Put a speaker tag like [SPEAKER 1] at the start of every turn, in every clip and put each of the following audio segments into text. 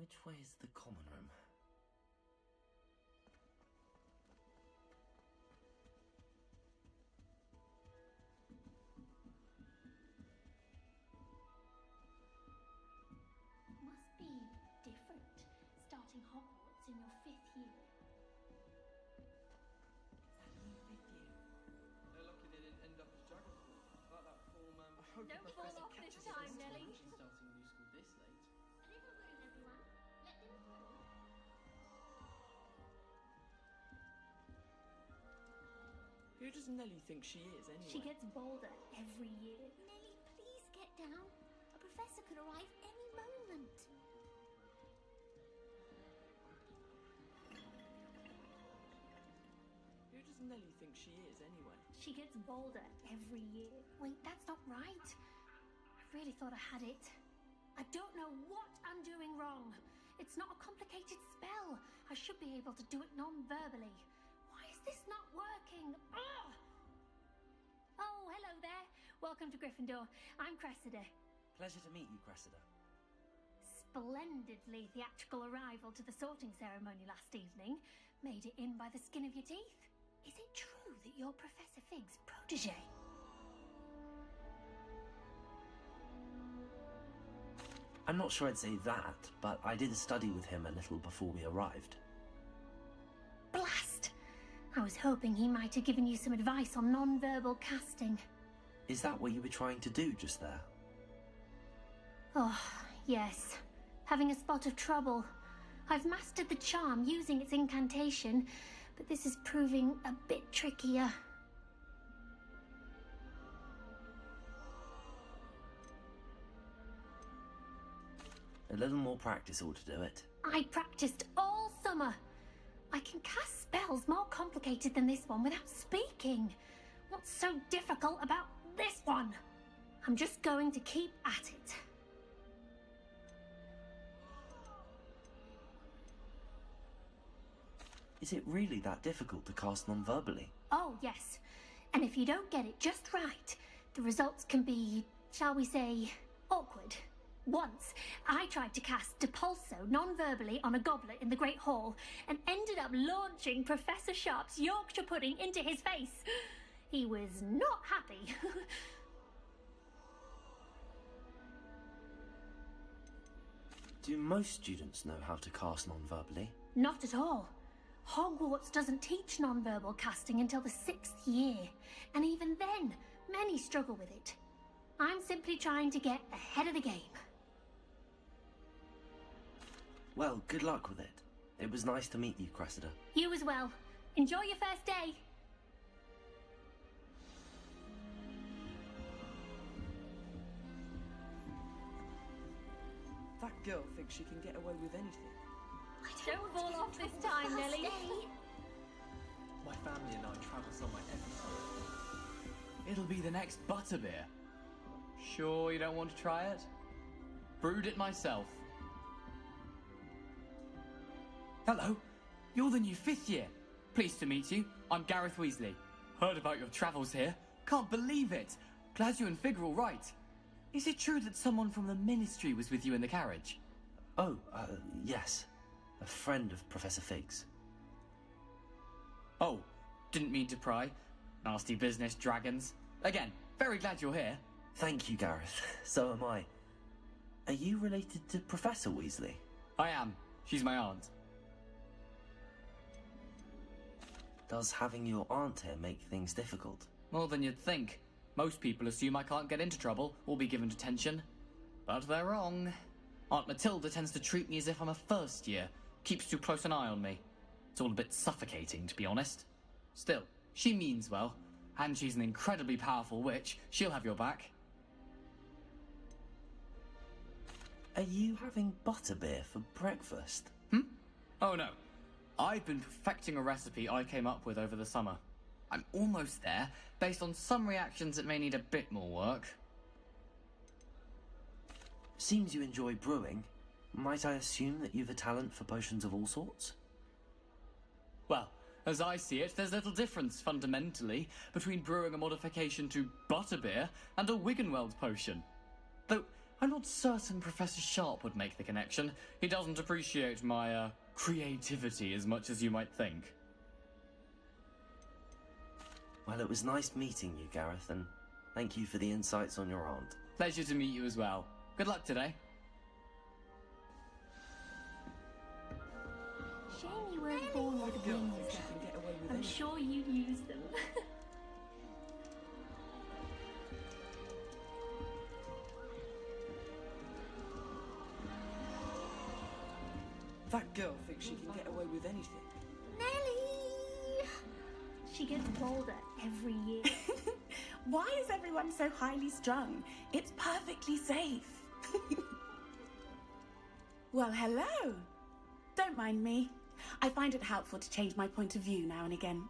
[SPEAKER 1] Which way is the common room?
[SPEAKER 2] Must be different, starting Hogwarts in your 5th year.
[SPEAKER 3] They're lucky they didn't end up as Juggernaut. Like that form,
[SPEAKER 4] I hope
[SPEAKER 2] Don't
[SPEAKER 4] the
[SPEAKER 2] fall
[SPEAKER 4] professor
[SPEAKER 2] off this
[SPEAKER 4] catches
[SPEAKER 2] time,
[SPEAKER 4] us
[SPEAKER 2] Nelly.
[SPEAKER 4] She's starting new school this late.
[SPEAKER 2] A little room, everyone. Let them through.
[SPEAKER 4] Who does Nelly think she is, anyway?
[SPEAKER 2] She gets bolder every year.
[SPEAKER 5] Nelly, please get down. A professor could arrive any moment.
[SPEAKER 4] Who does Nelly think she is, anyway?
[SPEAKER 2] She gets bolder every year. Wait, that's not right. I really thought I had it. I don't know what I'm doing wrong. It's not a complicated spell. I should be able to do it non-verbally. Why is this not working? Ugh! Oh, hello there. Welcome to Gryffindor. I'm Cressida.
[SPEAKER 1] Pleasure to meet you, Cressida.
[SPEAKER 2] Splendidly theatrical arrival to the sorting ceremony last evening. Made it in by the skin of your teeth. Is it true that you're Professor Fig's protege?
[SPEAKER 1] I'm not sure I'd say that, but I did study with him a little before we arrived.
[SPEAKER 2] Blast! I was hoping he might have given you some advice on non-verbal casting.
[SPEAKER 1] Is that what you were trying to do just there?
[SPEAKER 2] Oh, yes. Having a spot of trouble. I've mastered the charm using its incantation, but this is proving a bit trickier.
[SPEAKER 1] A little more practice ought to do it.
[SPEAKER 2] I practiced all summer. I can cast spells more complicated than this one without speaking. What's so difficult about this one? I'm just going to keep at it.
[SPEAKER 1] Is it really that difficult to cast non-verbally?
[SPEAKER 2] Oh, yes. And if you don't get it just right, the results can be, shall we say, awkward. Once, I tried to cast Depulso non-verbally on a goblet in the Great Hall and ended up launching Professor Sharp's Yorkshire pudding into his face. He was not happy.
[SPEAKER 1] Do most students know how to cast non-verbally?
[SPEAKER 2] Not at all. Hogwarts doesn't teach non-verbal casting until the 6th year, and even then, many struggle with it. I'm simply trying to get ahead of the game.
[SPEAKER 1] Well, good luck with it. It was nice to meet you, Cressida.
[SPEAKER 2] You as well. Enjoy your first day.
[SPEAKER 4] That girl thinks she can get away with anything.
[SPEAKER 2] Don't fall off this time, Nelly.
[SPEAKER 6] My family and I travel somewhere every summer. It'll be the next butterbeer. Sure you don't want to try it? Brewed it myself. Hello, you're the new 5th year. Pleased to meet you. I'm Gareth Weasley. Heard about your travels here. Can't believe it. Glad you and Fig are all right. Is it true that someone from the Ministry was with you in the carriage?
[SPEAKER 1] Oh, yes. A friend of Professor Fig's.
[SPEAKER 6] Oh, didn't mean to pry. Nasty business, dragons. Again, very glad you're here.
[SPEAKER 1] Thank you, Gareth. So am I. Are you related to Professor Weasley?
[SPEAKER 6] I am. She's my aunt.
[SPEAKER 1] Does having your aunt here make things difficult?
[SPEAKER 6] More than you'd think. Most people assume I can't get into trouble or be given detention. But they're wrong. Aunt Matilda tends to treat me as if I'm a first year. Keeps too close an eye on me. It's all a bit suffocating, to be honest. Still, she means well. And she's an incredibly powerful witch. She'll have your back.
[SPEAKER 1] Are you having butterbeer for breakfast?
[SPEAKER 6] Oh no. I've been perfecting a recipe I came up with over the summer. I'm almost there, based on some reactions that may need a bit more work.
[SPEAKER 1] Seems you enjoy brewing. Might I assume that you've a talent for potions of all sorts?
[SPEAKER 6] Well, as I see it, there's little difference, fundamentally, between brewing a modification to butterbeer and a Wiggenweld potion. Though, I'm not certain Professor Sharp would make the connection. He doesn't appreciate my, creativity as much as you might think.
[SPEAKER 1] Well, it was nice meeting you, Gareth, and thank you for the insights on your aunt.
[SPEAKER 6] Pleasure to meet you as well. Good luck today.
[SPEAKER 2] Shame you weren't born with wings. I'm sure you'd use them.
[SPEAKER 4] That girl thinks she can get away with anything.
[SPEAKER 5] Nelly!
[SPEAKER 2] She gets bolder every year.
[SPEAKER 7] Why is everyone so highly strung? It's perfectly safe. Well, hello. Don't mind me. I find it helpful to change my point of view now and again.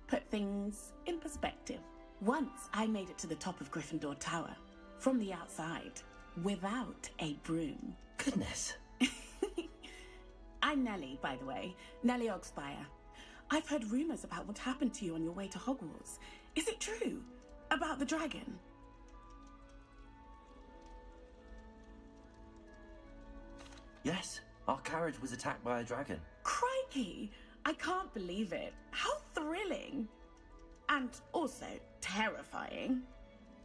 [SPEAKER 7] Put things in perspective. Once I made it to the top of Gryffindor Tower, from the outside, without a broom.
[SPEAKER 1] Goodness.
[SPEAKER 7] I'm Nellie, by the way. Nellie Ogspire. I've heard rumours about what happened to you on your way to Hogwarts. Is it true? About the dragon?
[SPEAKER 1] Yes, our carriage was attacked by a dragon.
[SPEAKER 7] Crikey! I can't believe it. How thrilling! And also terrifying.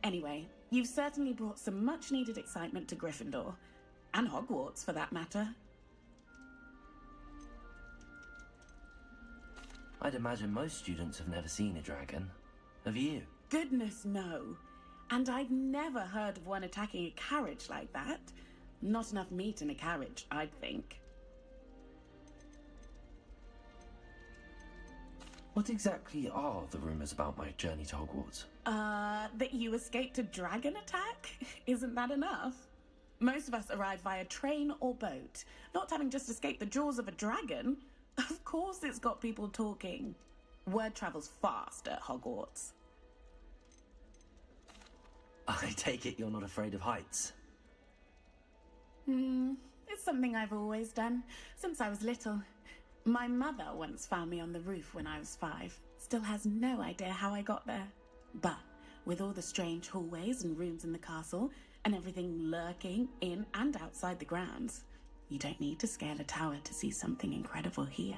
[SPEAKER 7] Anyway, you've certainly brought some much-needed excitement to Gryffindor. And Hogwarts, for that matter.
[SPEAKER 1] I'd imagine most students have never seen a dragon. Have you?
[SPEAKER 7] Goodness, no. And I've never heard of one attacking a carriage like that. Not enough meat in a carriage, I'd think.
[SPEAKER 1] What exactly are the rumours about my journey to Hogwarts?
[SPEAKER 7] That you escaped a dragon attack? Isn't that enough? Most of us arrive via train or boat, not having just escaped the jaws of a dragon. Of course it's got people talking. Word travels fast at Hogwarts.
[SPEAKER 1] I take it you're not afraid of heights.
[SPEAKER 7] It's something I've always done, since I was little. My mother once found me on the roof when I was 5. Still has no idea how I got there. But with all the strange hallways and rooms in the castle, and everything lurking in and outside the grounds, you don't need to scale a tower to see something incredible here.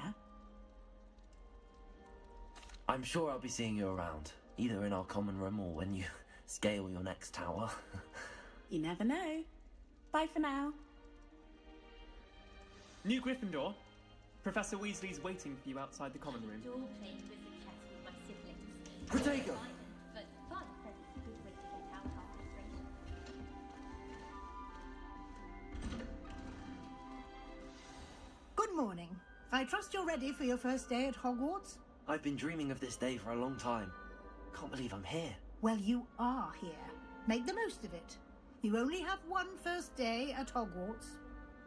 [SPEAKER 1] I'm sure I'll be seeing you around, either in our common room or when you scale your next tower.
[SPEAKER 7] You never know. Bye for now.
[SPEAKER 8] New Gryffindor. Professor Weasley's waiting for you outside the common room.
[SPEAKER 5] All playing wizard chess with my siblings.
[SPEAKER 1] Protego!
[SPEAKER 5] But Father says it's a good way to get out after break.
[SPEAKER 9] Good morning. I trust you're ready for your first day at Hogwarts?
[SPEAKER 1] I've been dreaming of this day for a long time. Can't believe I'm here.
[SPEAKER 9] Well, you are here. Make the most of it. You only have one first day at Hogwarts.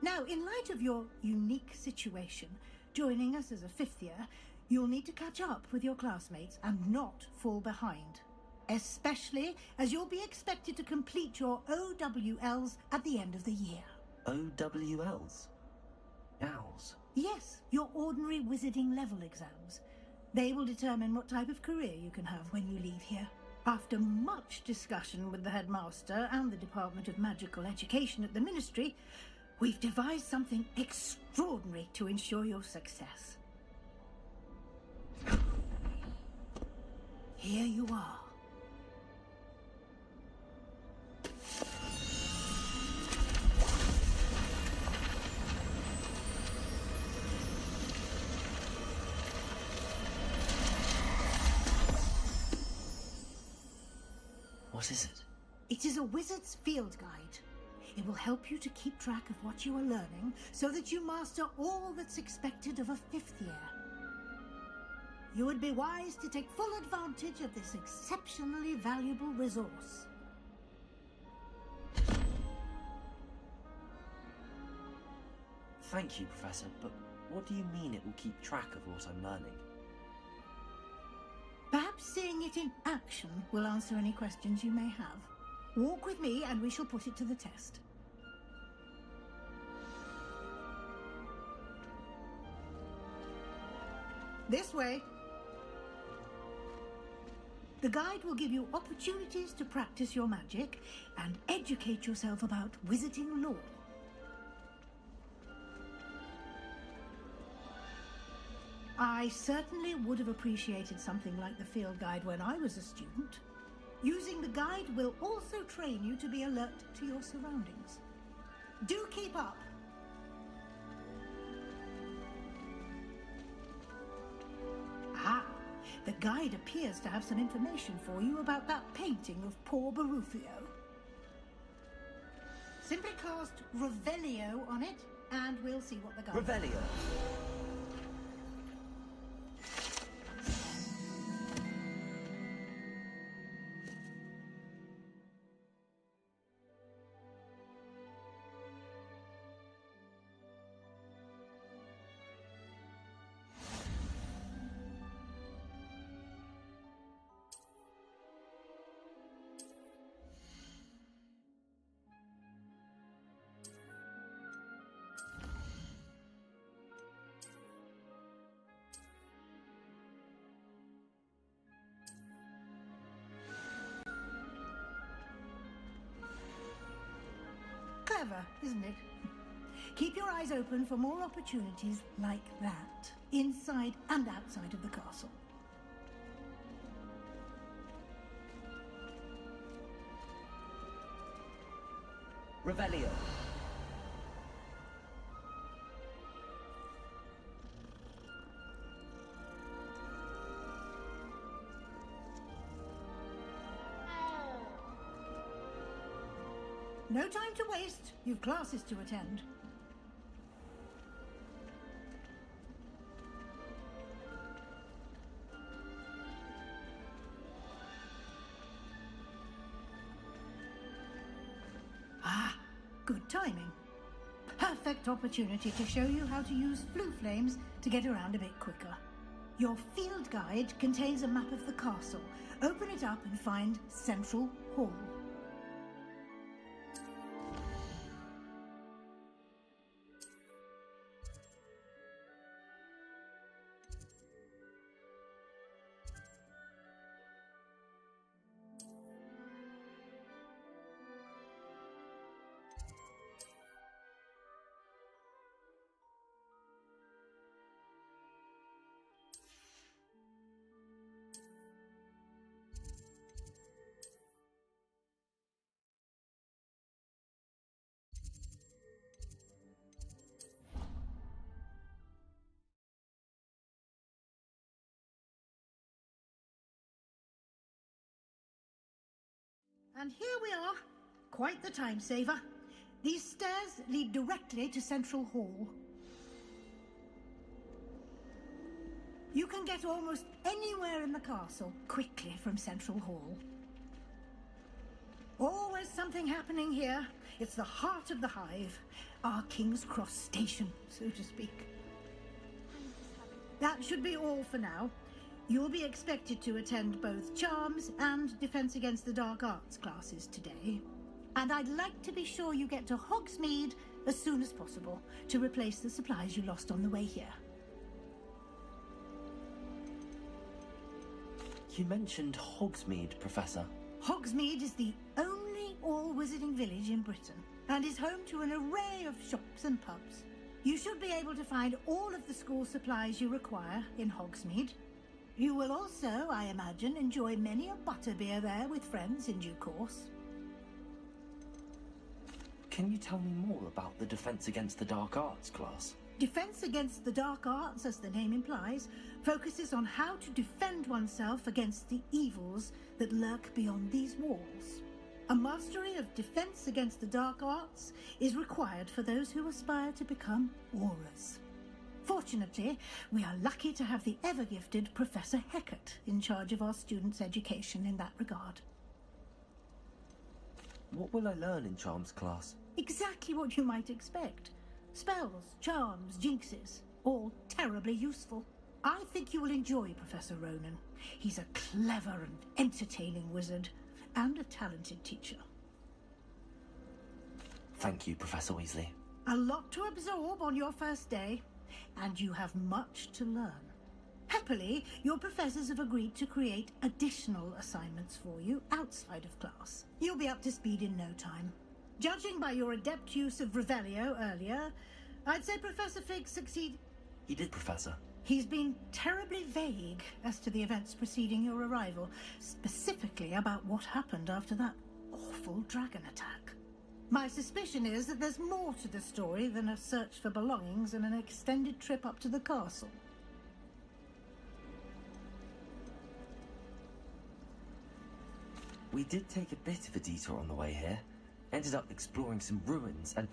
[SPEAKER 9] Now, in light of your unique situation, joining us as a 5th year, you'll need to catch up with your classmates and not fall behind. Especially as you'll be expected to complete your OWLs at the end of the year.
[SPEAKER 1] OWLs? Owls?
[SPEAKER 9] Yes, your ordinary wizarding level exams. They will determine what type of career you can have when you leave here. After much discussion with the headmaster and the Department of Magical Education at the Ministry, we've devised something extraordinary to ensure your success. Here you are.
[SPEAKER 1] What is it?
[SPEAKER 9] It is a wizard's field guide. It will help you to keep track of what you are learning so that you master all that's expected of a 5th year. You would be wise to take full advantage of this exceptionally valuable resource.
[SPEAKER 1] Thank you, Professor, but what do you mean it will keep track of what I'm learning?
[SPEAKER 9] Perhaps seeing it in action will answer any questions you may have. Walk with me and we shall put it to the test. This way. The guide will give you opportunities to practice your magic and educate yourself about wizarding lore. I certainly would have appreciated something like the field guide when I was a student. Using the guide will also train you to be alert to your surroundings. Do keep up! Ah, the guide appears to have some information for you about that painting of poor Barufio. Simply cast Revelio on it, and we'll see what the guide...
[SPEAKER 1] Revelio.
[SPEAKER 9] Clever, isn't it? Keep your eyes open for more opportunities like that, inside and outside of the castle.
[SPEAKER 1] Revelio.
[SPEAKER 9] No time to waste. You've classes to attend. Ah, good timing. Perfect opportunity to show you how to use flue flames to get around a bit quicker. Your field guide contains a map of the castle. Open it up and find Central Hall. And here we are. Quite the time saver. These stairs lead directly to Central Hall. You can get almost anywhere in the castle quickly from Central Hall. Always something happening here. It's the heart of the hive. Our King's Cross station, so to speak. That should be all for now. You'll be expected to attend both Charms and Defense Against the Dark Arts classes today. And I'd like to be sure you get to Hogsmeade as soon as possible to replace the supplies you lost on the way here.
[SPEAKER 1] You mentioned Hogsmeade, Professor.
[SPEAKER 9] Hogsmeade is the only all-wizarding village in Britain and is home to an array of shops and pubs. You should be able to find all of the school supplies you require in Hogsmeade. You will also, I imagine, enjoy many a butterbeer there with friends in due course.
[SPEAKER 1] Can you tell me more about the Defense Against the Dark Arts class?
[SPEAKER 9] Defense Against the Dark Arts, as the name implies, focuses on how to defend oneself against the evils that lurk beyond these walls. A mastery of Defense Against the Dark Arts is required for those who aspire to become Aurors. Fortunately, we are lucky to have the ever-gifted Professor Heckert in charge of our students' education in that regard.
[SPEAKER 1] What will I learn in Charms class?
[SPEAKER 9] Exactly what you might expect. Spells, charms, jinxes, all terribly useful. I think you will enjoy Professor Ronan. He's a clever and entertaining wizard, and a talented teacher.
[SPEAKER 1] Thank you, Professor Weasley.
[SPEAKER 9] A lot to absorb on your first day, and you have much to learn. Happily, your professors have agreed to create additional assignments for you outside of class. You'll be up to speed in no time. Judging by your adept use of Revelio earlier, I'd say Professor Fig succeed.
[SPEAKER 1] He did, Professor.
[SPEAKER 9] He's been terribly vague as to the events preceding your arrival, specifically about what happened after that awful dragon attack. My suspicion is that there's more to the story than a search for belongings and an extended trip up to the castle.
[SPEAKER 1] We did take a bit of a detour on the way here. Ended up exploring some ruins and...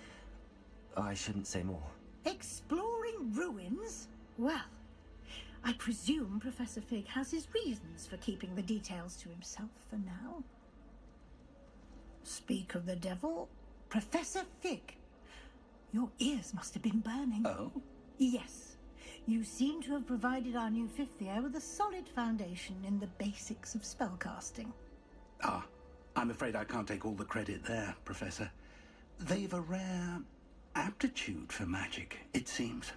[SPEAKER 1] I shouldn't say more.
[SPEAKER 9] Exploring ruins? Well, I presume Professor Fig has his reasons for keeping the details to himself for now. Speak of the devil, Professor Fig. Your ears must have been burning.
[SPEAKER 10] Oh?
[SPEAKER 9] Yes. You seem to have provided our new fifth year with a solid foundation in the basics of spellcasting.
[SPEAKER 10] Ah, I'm afraid I can't take all the credit there, Professor. They've a rare aptitude for magic, it seems.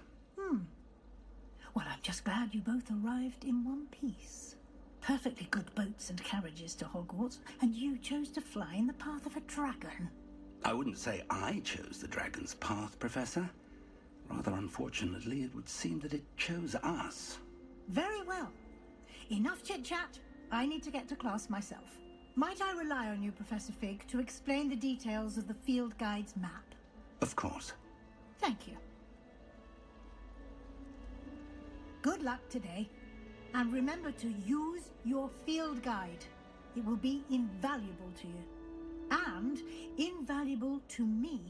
[SPEAKER 9] Well, I'm just glad you both arrived in one piece. Perfectly good boats and carriages to Hogwarts, and you chose to fly in the path of a dragon.
[SPEAKER 10] I wouldn't say I chose the dragon's path, Professor. Rather unfortunately, it would seem that it chose us.
[SPEAKER 9] Very well. Enough chit-chat. I need to get to class myself. Might I rely on you, Professor Fig, to explain the details of the field guide's map?
[SPEAKER 10] Of course.
[SPEAKER 9] Thank you. Good luck today. And remember to use your field guide. It will be invaluable to you. And invaluable to me,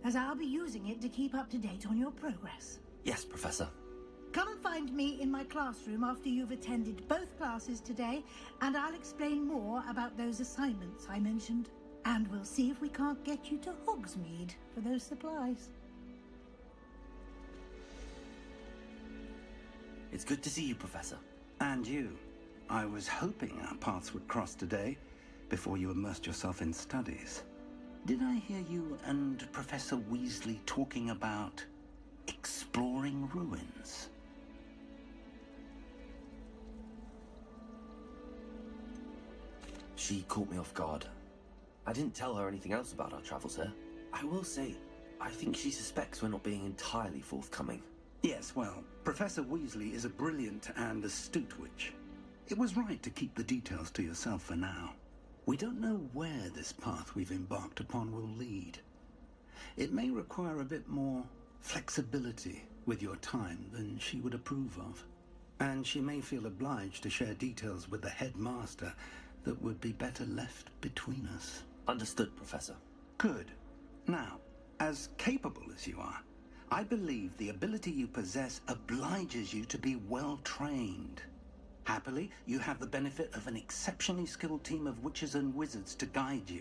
[SPEAKER 9] as I'll be using it to keep up to date on your progress.
[SPEAKER 1] Yes, Professor.
[SPEAKER 9] Come and find me in my classroom after you've attended both classes today, and I'll explain more about those assignments I mentioned. And we'll see if we can't get you to Hogsmeade for those supplies.
[SPEAKER 1] It's good to see you, Professor.
[SPEAKER 10] And you. I was hoping our paths would cross today, before you immersed yourself in studies. Did I hear you and Professor Weasley talking about exploring ruins?
[SPEAKER 1] She caught me off guard. I didn't tell her anything else about our travels here. I will say, I think she suspects we're not being entirely forthcoming.
[SPEAKER 10] Yes, well, Professor Weasley is a brilliant and astute witch. It was right to keep the details to yourself for now. We don't know where this path we've embarked upon will lead. It may require a bit more flexibility with your time than she would approve of. And she may feel obliged to share details with the headmaster that would be better left between us.
[SPEAKER 1] Understood, Professor.
[SPEAKER 10] Good. Now, as capable as you are, I believe the ability you possess obliges you to be well trained. Happily, you have the benefit of an exceptionally skilled team of witches and wizards to guide you.